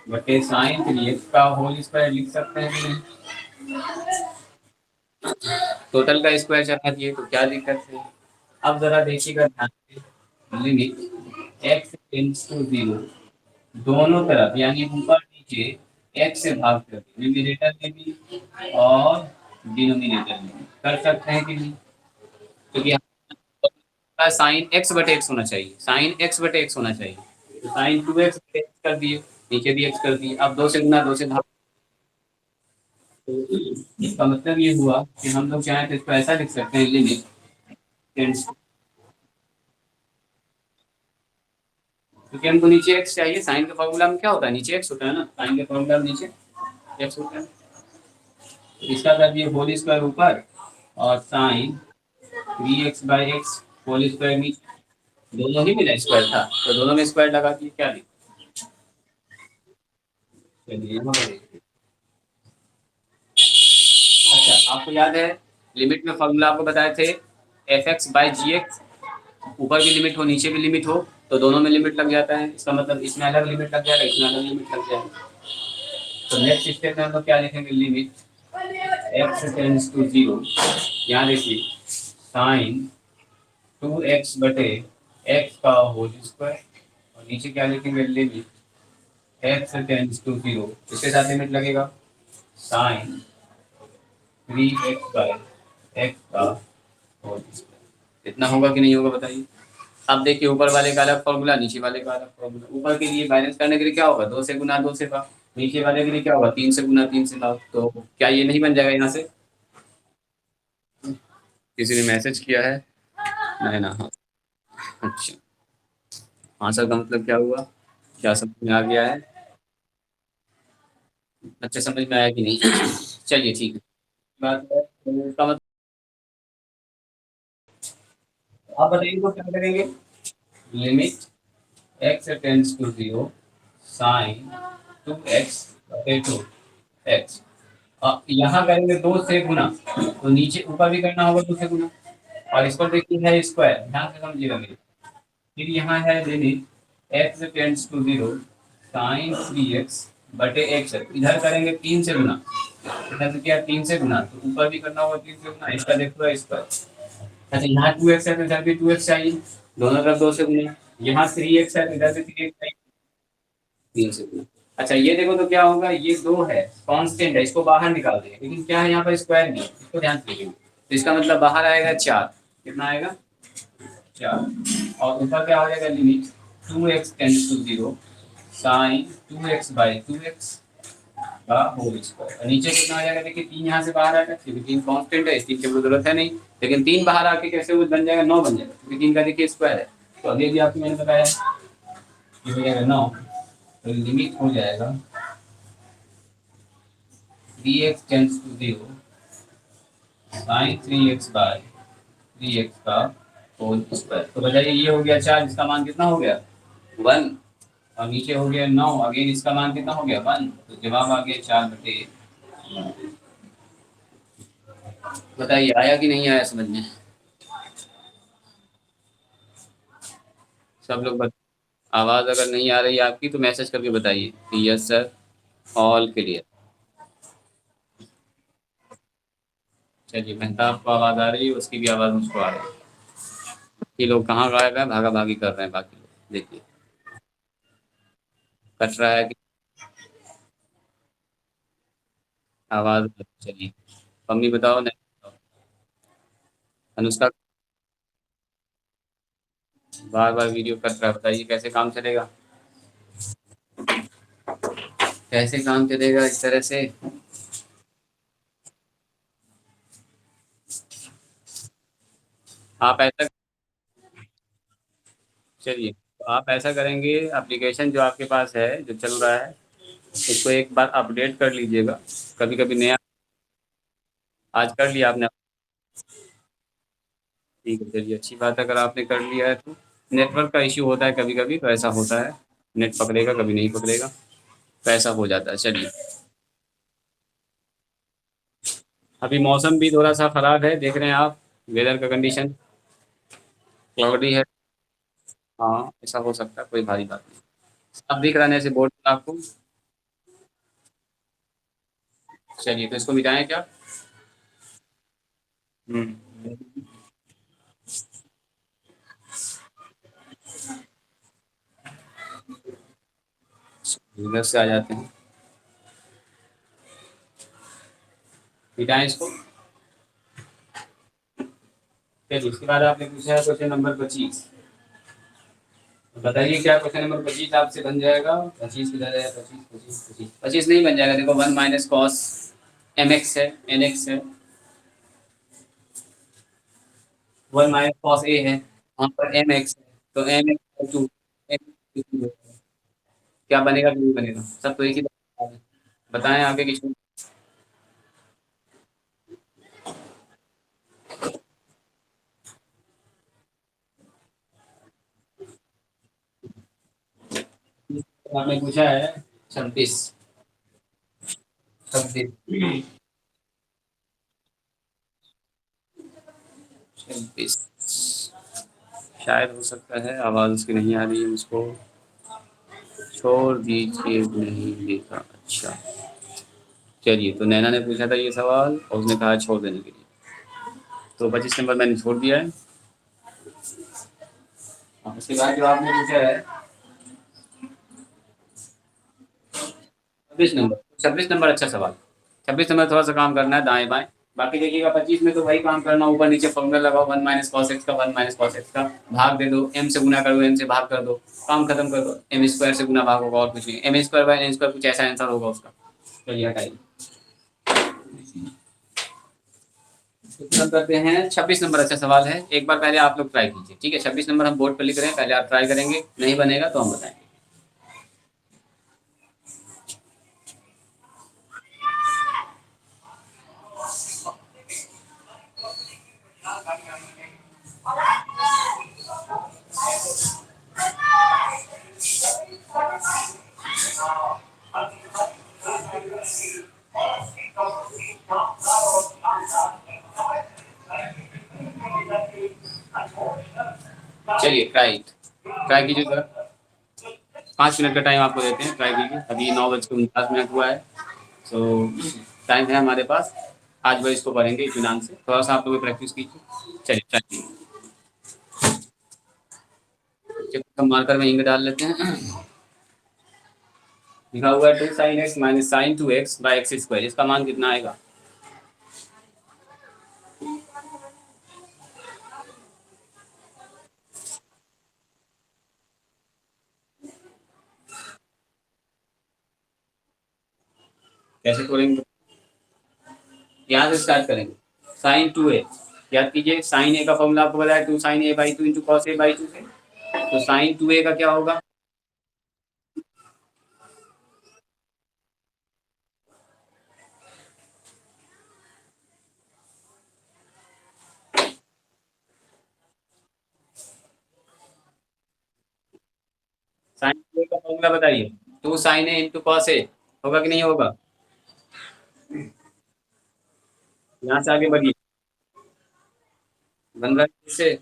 बटे साइन 3x का होल स्क्वायर लिख सकते हैं कि नहीं। टोटल का स्क्वायर चला दिए तो क्या दिक्कत है। अब जरा देखिएगा ध्यान से, लिमिट x टेंड्स टू 0 दोनों तरफ यानी ऊपर नीचे x से भाग करके न्यूमरेटर में भी और डिनोमिनेटर में कर सकते हैं कि नहीं। क्योंकि साइन x बटे x होना चाहिए, साइन x बटे x होना चाहिए तो साइन 2x बटे x कर दिए, नीचे भी x कर दिए। अब 2 से गुना 2 से भाग, तो इसका मतलब ये हुआ कि हम लोग चाहें तो इसको ऐसा लिख सकते हैं लिमिट टेंड्स, क्योंकि हमको नीचे x चाहिए। साइन के फॉर्मूला में क्या होता है नीचे x होता है ना, साइन के फॉर्मूला में नीचे x होता है। तो इसका कर दिए होल स्क्वायर ऊपर और sine 3x by x whole square नीचे, दोनों ही मिला स्क्वायर था तो दोनों में स्क्वायर लगा दिए। क्या लिख, चलिए यहाँ पर देखिए। अच्छा आपको याद है लिमिट में फॉर्मूला आपको बताए थे F x by G x, ऊपर भी लिमिट हो नीचे भी लिमिट हो तो दोनों में लिमिट लग जाता है। इसका मतलब इसमें अलग लिमिट लग जाएगा, इसमें अलग लिमिट लग जाएगा। तो नेक्स्ट स्टेप में हम लोग क्या लिखेंगे, लिमिट एक्स टेंड्स टू 0, यहाँ देखिए साइन 2x बटे x का होल स्क्वायर और नीचे क्या लिखेंगे लिमिट x टेंड्स टू 0, इसके साथ लिमिट लगेगा साइन 3x बाय x का होल स्क्वायर। इतना होगा कि नहीं होगा बताइए। अब देखिए ऊपर वाले का अलग फॉर्मूला, नीचे वाले का अलग फॉर्मूला। ऊपर के लिए बैलेंस करने के लिए क्या होगा 2 से गुना 2 से का, नीचे वाले के लिए क्या होगा 3 से गुना 3 से का। तो क्या ये नहीं बन जाएगा यहाँ से, किसी ने मैसेज किया है नहीं ना। हाँ अच्छा, आंसर का मतलब क्या हुआ, क्या समझ में आ गया है, अच्छा समझ में आया कि नहीं चलिए ठीक है। बात है तो इसका मतलब आप बताइए तो क्या करेंगे, limit x tends to 0 sine 2x बटे 2x। यहाँ करेंगे 2 से गुना तो नीचे ऊपर भी करना होगा 2 से गुना और इस पर देखिए है स्क्वायर, ध्यान से समझिएगा मेरे। फिर यहाँ है limit x tends to 0 sine 3x बटे x, इधर करेंगे 3 से गुना, इधर से क्या 3 से गुना तो ऊपर भी करना होगा 3 से गुना, इसका देखो स्क्वायर। अच्छा यहाँ 2x है तो इधर भी 2x चाहिए, दोनों तरफ 2 से गुना। यहाँ 3x है तो इधर भी 3x चाहिए 3 से गुना। अच्छा ये देखो तो क्या होगा, ये 2 है कांस्टेंट है, इसको बाहर निकाल देंगे लेकिन क्या है यहाँ पर स्क्वायर नहीं है, इसको ध्यान से देखिए। तो इसका मतलब बाहर आएगा 4, कितना आएगा 4 और ऊपर क्या हो जाएगा limit 2x tends to 0 sine 2x by 2x का होल स्क्वायर। नीचे कितना आ जाएगा देखिए, 3 यहाँ से बाहर आएगा क्योंकि 3 कांस्टेंट है, 3 की कोई जरूरत है नहीं, लेकिन 3 बाहर आके कैसे वो बन जाएगा, 9 बन जाएगा क्योंकि 3 का देखिए स्क्वायर है। तो अभी भी आपको मैंने बताया ये हो जाएगा 9, तो लिमिट हो जाएगा dx tends to 0 sin 3x by 3x का होल स्क्वायर। तो बताइए ये हो गया 4, इसका मान कितना हो गया 1, और नीचे हो गया 9, अगेन इसका मान कितना हो गया 1, तो जवाब आ गया 4/9। बताइए आया कि नहीं आया समझ में? सब लोग आवाज़ अगर नहीं आ रही है आपकी तो मैसेज करके बताइए कि यस सर, ऑल क्लियर। चलिए मेहताब को आवाज़ आ रही है, उसकी भी आवाज़ मुझको आ रही है। ये लोग कहाँ गायब हैं, भागा भागी कर रहे हैं बाकी लोग, देखिए कट रहा है कि आवाज़। चलिए मम्मी बताओ, नहीं बताओ। अनुष्का बार बार वीडियो कट रहा है, बताइए कैसे काम चलेगा, कैसे काम चलेगा इस तरह से। आप ऐसा, चलिए तो आप ऐसा करेंगे, एप्लीकेशन जो आपके पास है जो चल रहा है उसको एक बार अपडेट कर लीजिएगा। कभी कभी नया, आज कर लिया आपने? ठीक है चलिए, अच्छी बात है, अगर आपने कर लिया है तो। नेटवर्क का इश्यू होता है कभी कभी, तो ऐसा होता है, नेट पकड़ेगा कभी नहीं पकड़ेगा, तो ऐसा हो जाता है। चलिए अभी मौसम भी थोड़ा सा खराब है, देख रहे हैं आप, वेदर का कंडीशन क्लाउडी है। हाँ ऐसा हो सकता है, कोई भारी बात नहीं। आप दिख रहा है ऐसे बोर्ड पर आपको? चलिए तो इसको मिटाएं क्या? हम्म, इधर से आ जाते हैं, मिटाएं इसको। चलिए उसके बाद आपने पूछा है क्वेश्चन नंबर 25। बताइए क्या क्वेश्चन नंबर 25 आपसे बन जाएगा? 25 किधर है? 25 25 25 25 नहीं बन जाएगा, देखो 1 माइनस कॉस एम एक्स है, एन एक्स है, 1 माइनस कॉस ए है, वहाँ पर एम एक्स है, तो एम एक्स टू, क्या बनेगा कि नहीं बनेगा, सब तो एक ही बात है। बताएं आगे की चीज़। आपने पूछा है 26, 26, 26 शायद हो सकता है, आवाज़ उसकी नहीं आ रही है मुझको, छोड़ दीजिए नहीं देखा, अच्छा। चलिए तो नैना ने पूछा था ये सवाल और उसने कहा छोड़ देने के लिए, तो 25 नंबर मैंने छोड़ दिया है। उसके बाद जो आपने पूछा है 26 नंबर, 26 नंबर अच्छा सवाल। 26 नंबर थोड़ा सा काम करना है दाएं बाएं, बाकी देखिएगा 25 में तो वही काम करना, ऊपर नीचे फॉर्मूला लगाओ, 1 माइनस कॉस एक्स का, 1 माइनस कॉस एक्स का, भाग दे दो, एम से गुना कर दो, एम से भाग कर दो, काम खत्म कर दो, एम स्क्वायर से गुना भाग होगा और कुछ नहीं, M square by N square कुछ ऐसा आंसर होगा उसका। चलिए हटाइए, करते हैं 26 नंबर अच्छा सवाल है, एक बार पहले आप लोग ट्राई कीजिए, ठीक है? 26 नंबर हम बोर्ड पर लिख रहे हैं, पहले आप ट्राई करेंगे, नहीं बनेगा तो हम बताएंगे। चलिए ट्राई ट्राई कीजिए सर, 5 मिनट का टाइम आपको देते हैं, ट्राई कीजिए, अभी 9:49 हुआ है, तो टाइम है हमारे पास, आज वह इसको पढ़ेंगे इत्मीनान से, थोड़ा सा आप लोग प्रैक्टिस कीजिए। चलिए ट्राई कीजिए, हम मार्कर में इंक डाल लेते हैं। लिखा हुआ है 2 sin x minus sine 2x by x square, इसका मान कितना आएगा? कैसे तोड़ेंगे? यहाँ से स्टार्ट करेंगे। साइन 2a, याद कीजिए साइन ए का फॉर्मूला आपको बताया 2 sine A by 2 into cos A by 2 से। तो साइन 2a का क्या होगा? साइन 2a का फॉर्मूला बताइए। 2 साइन ए इंटू कॉस ए, होगा कि नहीं होगा? यहाँ से आगे बढ़िए। बन रहा है इससे?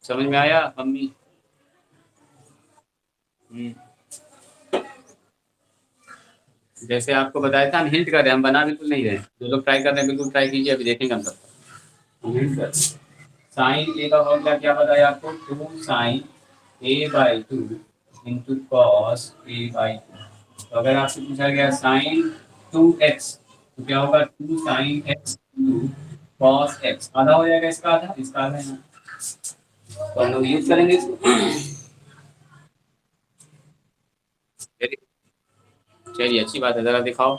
समझ में आया मम्मी? हम्म। जैसे आपको बताया था हम हिंट कर रहे हैं, हम बना बिल्कुल नहीं रहे हैं। जो लोग ट्राई कर रहे हैं बिल्कुल ट्राई कीजिए, अभी देखेंगे हम सब। हिंट कर, साइन ए का फॉर्मूला क्या बताया आपको? 2 sine A by 2 into cos A by 2। तो अगर आपसे पूछा गया साइन 2x, तो क्या होगा? 2 sine x into cos x। आधा हो जाएगा इसका, आधा इसका, आधा है। तो हम लोग यूज करेंगे इसको। चलिए अच्छी बात है, जरा दिखाओ।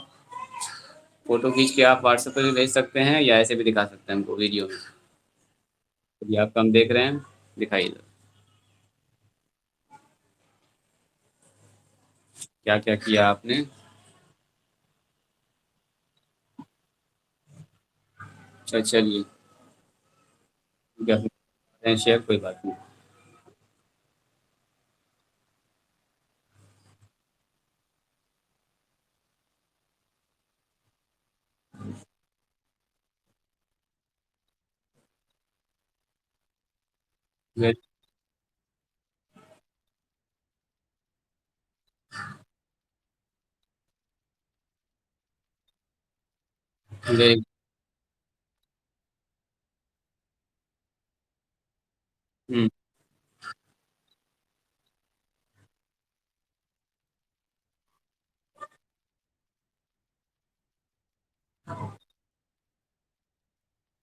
फोटो खींच के आप व्हाट्सएप पे भी भेज सकते हैं या ऐसे भी दिखा सकते हैं हमको वीडियो में। ये आप हम देख रहे हैं, दिखाइए क्या क्या किया आपने। अच्छा चलिए, क्या शेयर, कोई बात नहीं। Very very. हम्म।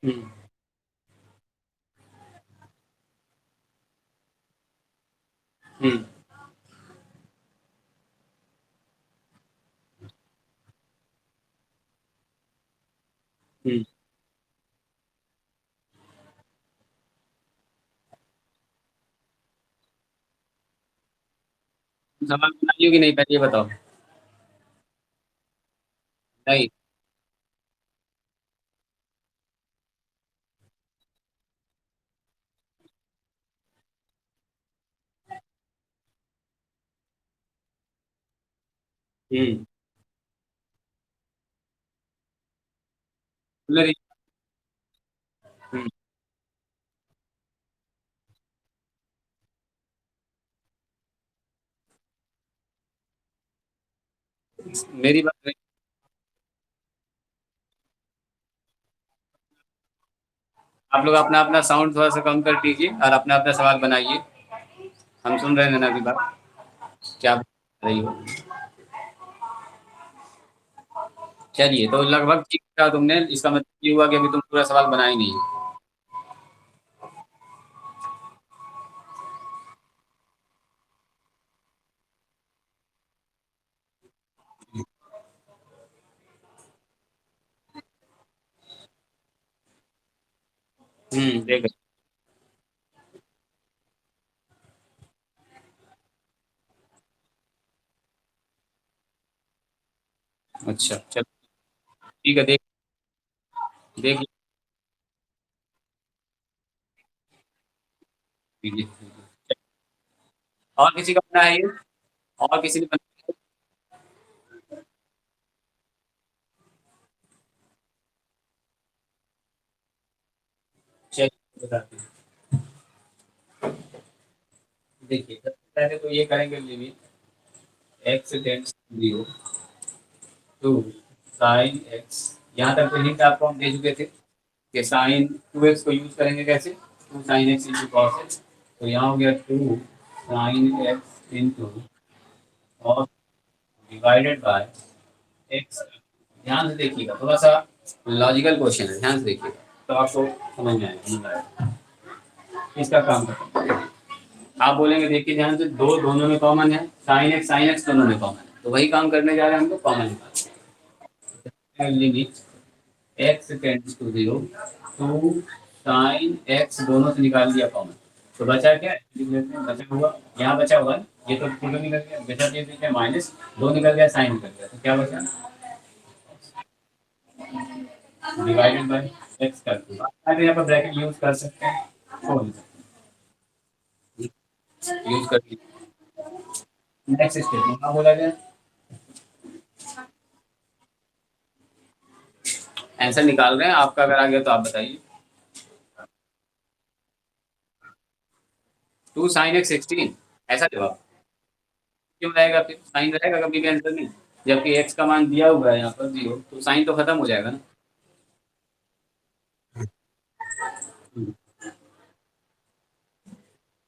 हम्म। हम्म। हम्म। सवाल बनाइए कि नहीं, पहले ये बताओ। नहीं। हम्म। मेरी हम्म, मेरी बात नहीं। आप लोग अपना अपना साउंड थोड़ा सा कम कर दीजिए और अपना अपना सवाल बनाइए। हम सुन रहे हैं ना अभी बात, क्या बता रही हो। चलिए, तो लगभग ठीक था तुमने, इसका मतलब ये हुआ कि अभी तुम पूरा सवाल बना ही नहीं। देख। अच्छा चल, ठीक है, देख देख लीजिए। और किसी का बना है ये? और किसी ने बना है? चलिए बताते हैं। देखिए सबसे पहले तो ये करेंगे limit x tends to zero two sine x. यहाँ तक तो हिंट आपको हम दे चुके थे कि साइन 2x को यूज करेंगे कैसे? 2 sine x into cos x. तो यहाँ हो गया 2 sine x into cos divided by x. ध्यान से देखिएगा, थोड़ा सा लॉजिकल क्वेश्चन है, ध्यान से देखिएगा तो आपको समझ में आएगा, मजा आएगा। इसका काम करते हैं। आप बोलेंगे देखिए ध्यान से, दो दोनों में कॉमन है, साइन एक्स दोनों में कॉमन है, तो वही काम करने जा रहे हैं हम लोग, कॉमन निकाल limit x tends to zero two sine x, दोनों से निकाल दिया कॉमन, तो बचा क्या, बचा हुआ यहाँ बचा हुआ है, ये तो पूरा निकल गया, बचा दिया माइनस, दो निकल गया, साइन निकल गया, तो क्या बचा, डिवाइडेड बाय एक्स कर दो। आप यहाँ पर ब्रैकेट यूज कर सकते हैं, यूज कर, नेक्स्ट स्टेप में बोला गया, आंसर निकाल रहे हैं, आपका अगर आ गया तो आप बताइए। टू साइन एक्स 16, ऐसा जवाब क्यों रहेगा, फिर साइन रहेगा कभी भी आंसर में, जबकि एक्स का मान दिया हुआ है यहाँ पर जीरो, तो साइन तो खत्म हो जाएगा ना।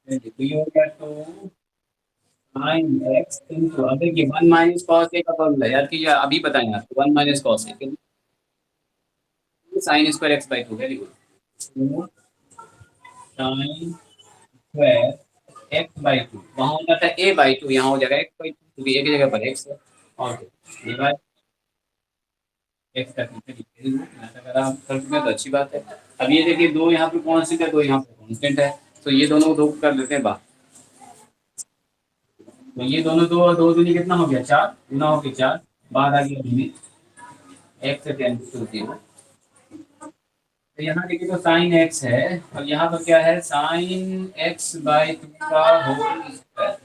तो ये हो गया टू साइन एक्स इंटू, अब देखिए वन माइनस कॉस ए का फॉर्मूला याद कीजिए, अभी बताएं आपको, one minus cos A, sine square x by to, very good, sine square x by to, वहाँ हो जाता है ए बाई टू, यहाँ हो जाएगा एक्स बाई टू, क्योंकि एक ही जगह पर एक्स है, और डिवाइड एक्स का अगर आप कर चुके हैं तो अच्छी बात है। अब ये देखिए दो यहाँ पे कॉन्स्टेंट है, दो यहाँ पे कॉन्स्टेंट है, तो ये दोनों दो कर लेते हैं बाहर, तो ये दोनों दो और दो दूनी कितना हो गया, चार, गुना हो गया चार, बाद आ गया limit x tends to zero, तो यहाँ देखिए तो साइन एक्स है, और यहाँ पर क्या है, साइन एक्स बाई टू का होल स्क्वायर,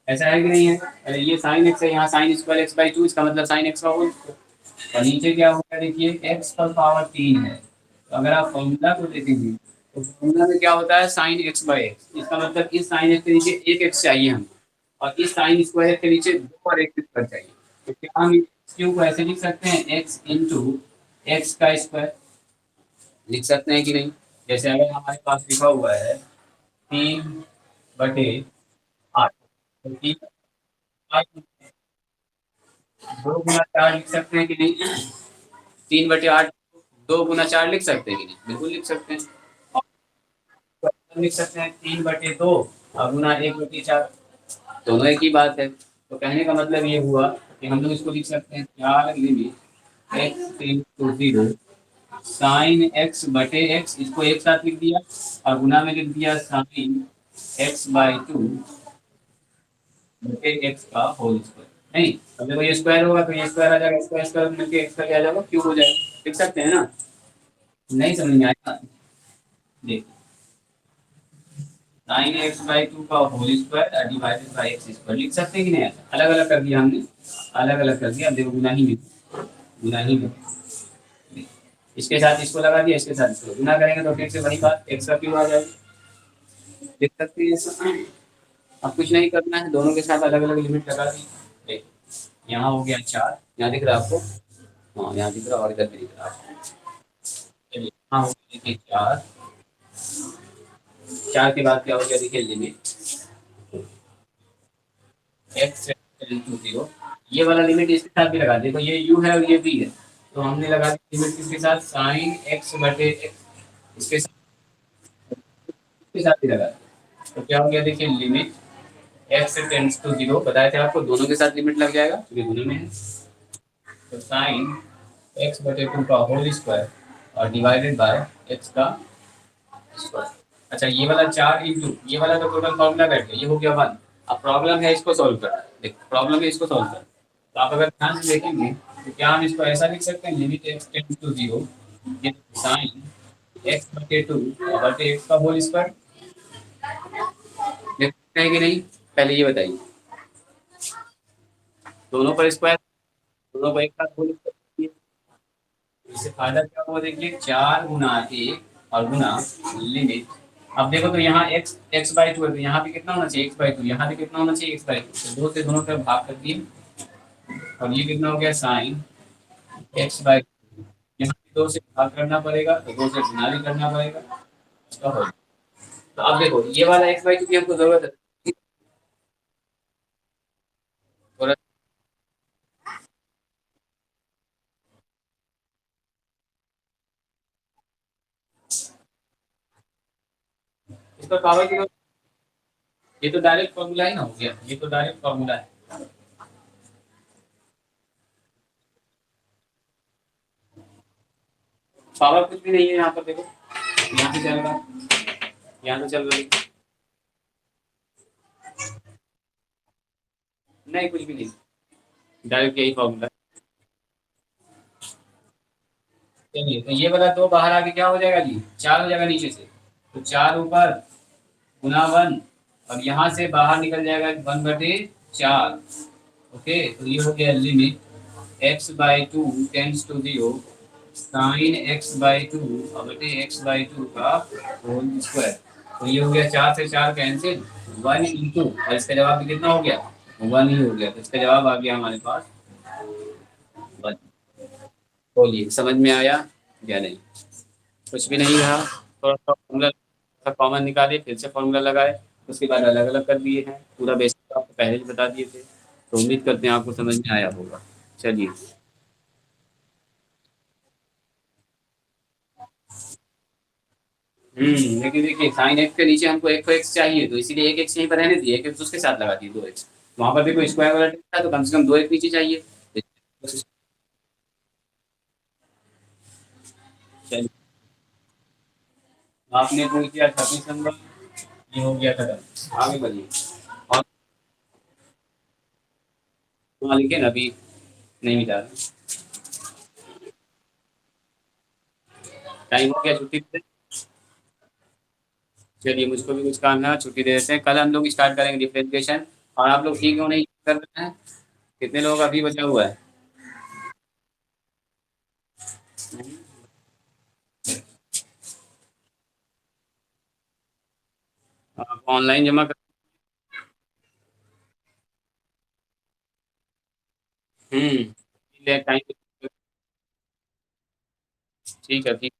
ऐसा है कि नहीं है, अरे ये साइन एक्स है, यहाँ sine square x by to, इसका मतलब साइन एक्स का होल स्क्वायर, और नीचे क्या होगा देखिए एक्स पर पावर तीन है, तो अगर आप फॉर्मूला को देखेंगे तो फॉर्मूला में क्या होता है, साइन एक्स बाई एक्स, इसका मतलब इस साइन एक्स के नीचे एक एक्स चाहिए हमको, और इस साइन स्क्वायर के नीचे दो और एक स्क्वायर चाहिए, तो क्या हम इस क्यू को ऐसे लिख सकते हैं, एक्स इंटू एक्स का स्क्वायर, लिख सकते हैं कि नहीं, जैसे अगर हमारे पास लिखा हुआ है तीन बटे आठ, तो तीन आठ, दो गुना चार लिख सकते हैं कि नहीं, तीन बटे आठ, दो गुना चार लिख सकते हैं कि नहीं, बिल्कुल लिख सकते हैं, और लिख सकते हैं तीन बटे दो और गुना एक बटे चार, दोनों एक ही बात है, तो कहने का मतलब ये हुआ कि हम लोग इसको लिख सकते हैं, चार limit x tend to zero sine x बटे एक्स, इसको एक साथ लिख दिया, और गुना में लिख दिया साइन एक्स बाई टू बटे एक्स का होल स्क्वायर, नहीं, अब देखो ये स्क्वायर होगा तो ये स्क्वायर आ जाएगा, स्क्वायर स्क्वायर मिलके एक्स का क्या आ जाएगा, क्यूब हो जाएगा, लिख सकते हैं ना, नहीं समझ में आएगा, देखिए साइन एक्स बाई टू का whole square divided by x square, लिख सकते हैं कि नहीं, अलग अलग कर दिया हमने, अलग अलग कर दिया, अब देखो गुना ही में, गुना ही में, इसके साथ इसको लगा दिया, इसके साथ इसको गुना करेंगे तो फिर से वही बात, एक्स का क्यूब आ जाएगा, लिख सकते हैं ऐसा, अब कुछ नहीं करना है, दोनों के साथ अलग अलग लिमिट लगा दी, देखो यहाँ हो गया चार, यहाँ दिख रहा है आपको, हाँ यहाँ दिख रहा है, और इधर भी दिख रहा है आपको, चलिए यहाँ हो गया देखिए चार, चार के बाद क्या हो गया देखिए लिमिट एक्स टू जीरो, ये वाला लिमिट इसके साथ भी लगा, देखो ये u है और ये v है, तो हमने लगा दी लिमिट किसके साथ, साइन एक्स बटे एक्स, इसके साथ भी लगा, तो क्या हो गया देखिए limit x tends to zero, बताया था आपको दोनों के साथ लिमिट लग जाएगा क्योंकि दोनों में है, तो साइन एक्स बटे टू का होल स्क्वायर और डिवाइडेड बाय एक्स का स्क्वायर, अच्छा ये वाला चार इंटू ये वाला तो टोटल फॉर्मूला बैठ गया, ये हो गया वन, अब प्रॉब्लम है इसको सॉल्व करना, देखो प्रॉब्लम है इसको सॉल्व करना, तो आप अगर ध्यान से देखेंगे तो क्या हम इसको ऐसा लिख सकते हैं, limit x tends to zero sine x बटे टू बटे एक्स का होल स्क्वायर, लिख सकते हैं कि नहीं, पहले ये बताइए, दोनों पर स्क्वायर, दोनों पर एक साथ होल स्क्वायर, इससे फायदा क्या हुआ देखिए, चार गुना एक और गुना लिमिट, अब देखो तो यहाँ एक्स एक्स बाई टू है, तो यहाँ भी कितना होना चाहिए, एक्स बाई टू, यहाँ भी कितना होना चाहिए, एक्स बाई टू, तो दो से दोनों तरफ भाग कर दिए, और ये कितना हो गया साइन एक्स बाई टू, यहाँ भी दो से भाग करना पड़ेगा तो दो से गुना भी करना पड़ेगा, इसका हो, तो अब देखो ये वाला एक्स बाई टू की हमको जरूरत है, थोड़ा इस पर पावर की, ये तो डायरेक्ट फॉर्मूला ही ना हो गया, ये तो डायरेक्ट फॉर्मूला है। पावर कुछ भी नहीं है यहाँ पर, देखो यहाँ से चल रहा, यहाँ से चल रही, नहीं कुछ भी नहीं, डायरेक्ट यही फॉर्मूला है। चलिए तो ये वाला दो बाहर आके क्या हो जाएगा जी, चार हो जाएगा नीचे से, तो चार ऊपर गुना वन, और यहाँ से बाहर निकल जाएगा वन बटे चार। ओके, तो ये हो गया limit x by two tends to zero sine x by two और बटे एक्स बाई टू का होल स्क्वायर। तो ये हो गया चार से चार कैंसिल, वन इंटू, और इसका जवाब भी कितना हो गया, वन ही हो गया, तो इसका जवाब आ गया हमारे पास वन। बोलिए समझ में आया या नहीं? कुछ भी नहीं रहा, थोड़ा सा फॉर्मूला कॉमन निकाले, फिर से फॉर्मूला लगाए, उसके बाद अलग अलग कर दिए हैं, पूरा बेसिक आपको पहले ही बता दिए थे, तो उम्मीद करते हैं आपको समझ में आया होगा। चलिए, लेकिन देखिए साइन एक्स के नीचे हमको एक एक्स चाहिए, तो इसीलिए एक एक्स यहीं पर रहने दिए, एक एक्स उसके साथ लगा दिए दो एक्स, वहां पर देखो स्क्वायर वाला था, तो कम से कम दो एक्स नीचे चाहिए। चलिए, आपने पूछ दिया 26 नंबर, ये हो गया खत्म, आगे बढ़िए। और वहाँ लिखे ना अभी, नहीं मिटा रहा। टाइम हो गया, छुट्टी दे। चलिए मुझको भी कुछ काम है, छुट्टी दे देते हैं, कल हम लोग स्टार्ट करेंगे डिफरेंशिएशन। और आप लोग ठीक हो नहीं कर रहे हैं? कितने लोगों का अभी बचा हुआ है? आप ऑनलाइन जमा कर। टाइम, ठीक है ठीक।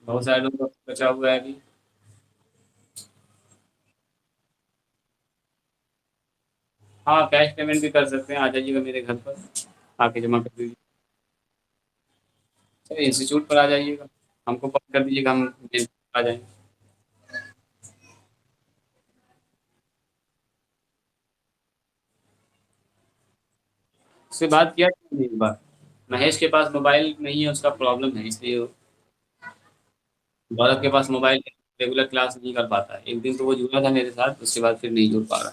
बहुत सारे लोगों का बचा हुआ है अभी। हाँ कैश पेमेंट भी कर सकते हैं, आ जाइएगा मेरे घर पर, आके जमा कर दीजिए। चलिए इंस्टीट्यूट पर आ जाइएगा, हमको कॉल कर दीजिएगा, हम आ जाएंगे। उससे बात किया कि नहीं एक बार? महेश के पास मोबाइल नहीं है, उसका प्रॉब्लम है, इसलिए गौरव के पास मोबाइल है, रेगुलर क्लास नहीं कर पाता है। एक दिन तो वो जुड़ा था मेरे साथ, उसके बाद फिर नहीं जुड़ पा रहा।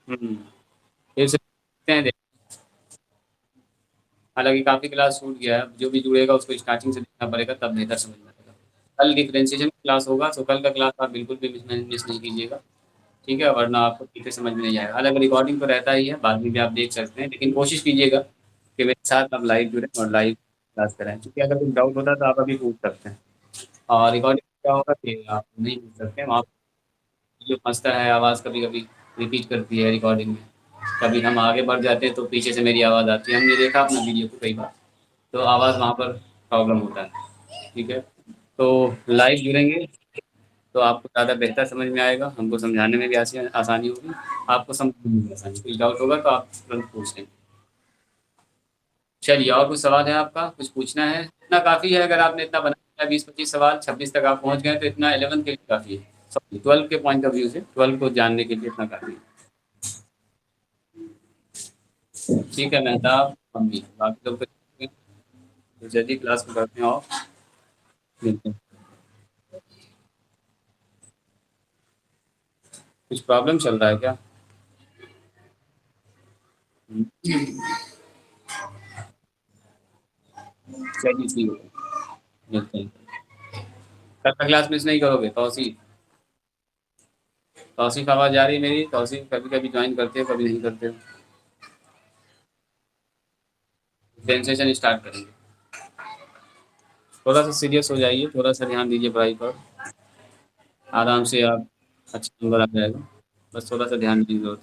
हम्म, फिर से देखते हैं। हालांकि काफी क्लास छूट गया है, जो भी जुड़ेगा उसको स्टार्टिंग से देखना पड़ेगा, तब बेहतर समझ में आएगा। कल डिफरेंशिएशन क्लास होगा, तो कल का क्लास आप बिल्कुल भी मिस नहीं कीजिएगा, ठीक है, वरना आपको ठीक से समझ में नहीं आएगा। हालांकि रिकॉर्डिंग तो रहता ही है, बाद में भी आप देख सकते हैं, लेकिन कोशिश कीजिएगा कि मेरे साथ आप लाइव जुड़ें और लाइव क्लास करें, क्योंकि अगर कुछ डाउट होता है तो आप अभी पूछ सकते हैं। और रिकॉर्डिंग क्या होगा कि आप नहीं पूछ सकते, वहाँ जो फंसता है आवाज़, कभी कभी रिपीट करती है रिकॉर्डिंग में, कभी हम आगे बढ़ जाते हैं तो पीछे से मेरी आवाज़ आती है, हमने देखा अपना वीडियो को कई बार, तो आवाज़ वहाँ पर प्रॉब्लम होता है, ठीक है। तो लाइव जुड़ेंगे तो आपको ज़्यादा बेहतर समझ में आएगा, हमको समझाने में भी आसानी होगी, आपको समझने में भी आसानी, कुछ डाउट होगा तो आप तुरंत पूछ लेंगे। चलिए, और कुछ सवाल है आपका, कुछ पूछना है? इतना काफ़ी है, अगर आपने इतना बनाया 20-25 सवाल, 26 तक आप पहुँच गए, तो इतना 11 के लिए काफ़ी है, सॉरी 12 के पॉइंट ऑफ व्यू से, 12 को जानने के लिए इतना काफ़ी है। ठीक है मेहताब, मम्मी बाकी लोग तो जल्दी क्लास को करते हैं और मिलते हैं। कुछ प्रॉब्लम चल रहा है क्या? चलिए ठीक है, मिलते हैं। कल का क्लास मिस नहीं करोगे? तौसीफ आवाज़ जा रही है मेरी? तौसीफ कभी कभी ज्वाइन करते हो, कभी नहीं करते हो। सेंसेशन स्टार्ट करेंगे, थोड़ा सा सीरियस हो जाइए, थोड़ा सा ध्यान दीजिए पढ़ाई पर, आराम से आप अच्छा नंबर आ जाएगा, बस थोड़ा सा ध्यान दीजिए।